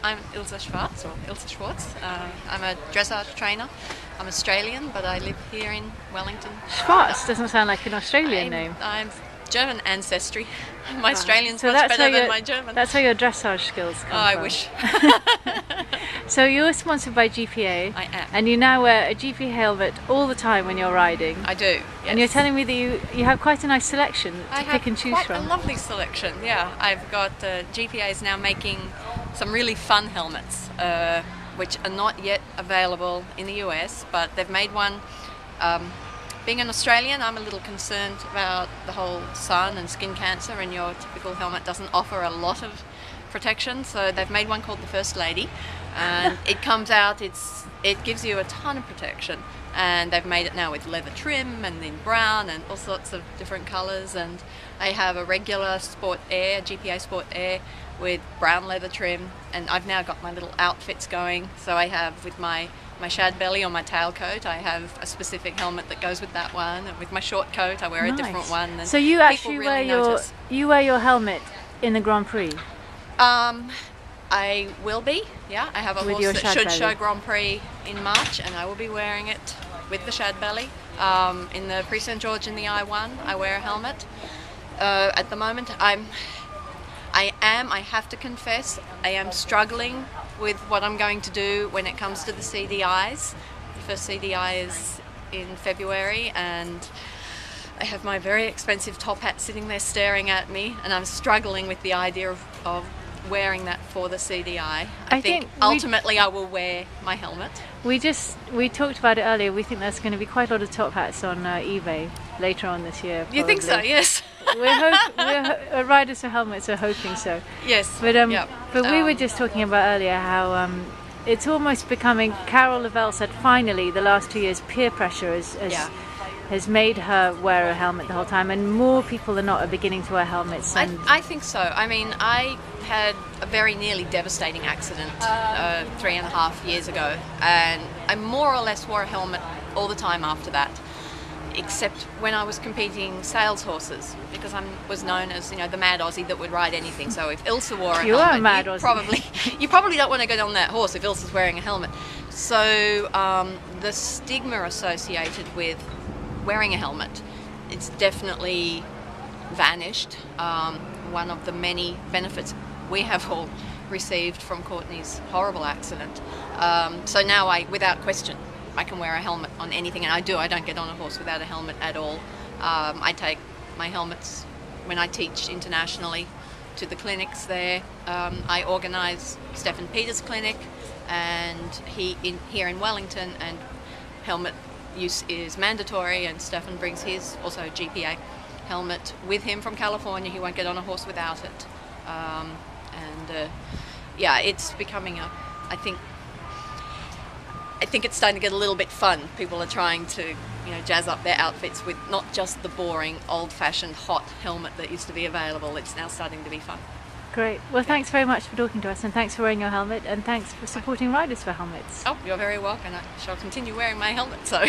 I'm Ilse Schwarz, or Ilse Schwarz. I'm a dressage trainer. I'm Australian, but I live here in Wellington. Schwarz doesn't sound like an Australian name. I'm German ancestry. My Australian's much better than my German. That's how your dressage skills come from. I wish. So you're sponsored by GPA. I am. And you now wear a GPA helmet all the time when you're riding. I do, yes. And you're telling me that you have quite a nice selection to pick and choose quite from. a lovely selection, yeah. I've got, GPA is now making some really fun helmets, which are not yet available in the US, but they've made one. Being an Australian, I'm a little concerned about the whole sun and skin cancer, and your typical helmet doesn't offer a lot of protection, so they've made one called the First Lady, and it comes out, it gives you a ton of protection, and they've made it now with leather trim and in brown and all sorts of different colours. And I have a regular Sport Air, GPA Sport Air, with brown leather trim, and I've now got my little outfits going. So I have with my shad belly on my tailcoat, I have a specific helmet that goes with that one, and with my short coat I wear a different one. And so you actually really wear your helmet in the Grand Prix? I will be, yeah. I have a horse that should show Grand Prix in March, and I will be wearing it with the shad belly. In the Prix St George in the I1, I wear a helmet. At the moment, I have to confess, I am struggling with what I'm going to do when it comes to the CDIs. The first CDI is in February, and I have my very expensive top hat sitting there staring at me, and I'm struggling with the idea of wearing that for the CDI. I think ultimately I will wear my helmet. We talked about it earlier. We think there's going to be quite a lot of top hats on eBay later on this year. Probably. You think so? Yes. we're Riders4Helmets are hoping so. Yes. But we were just talking about earlier how it's almost becoming. Carol Lavelle said finally the last 2 years peer pressure has made her wear a helmet the whole time, and more people than not are beginning to wear helmets. I think so. I mean, I had a very nearly devastating accident 3.5 years ago, and I more or less wore a helmet all the time after that, except when I was competing sales horses, because I was known as, you know, the mad Aussie that would ride anything. So if Ilse wore a helmet, you are a mad Aussie. You probably don't want to get on that horse if Ilse's wearing a helmet. So the stigma associated with wearing a helmet, it's definitely vanished. One of the many benefits we have all received from Courtney's horrible accident. So now without question, I can wear a helmet on anything, and I do. I don't get on a horse without a helmet at all. I take my helmets when I teach internationally to the clinics there. I organise Stephen Peters' clinic, and here in Wellington, and helmet use is mandatory, and Stefan brings his also GPA helmet with him from California. He won't get on a horse without it. Yeah, it's becoming I think it's starting to get a little bit fun. People are trying to, you know, jazz up their outfits with not just the boring, old-fashioned, hot helmet that used to be available. It's now starting to be fun. Great. Well, thanks very much for talking to us, and thanks for wearing your helmet, and thanks for supporting Riders4Helmets. Oh, you're very welcome. I shall continue wearing my helmet, so...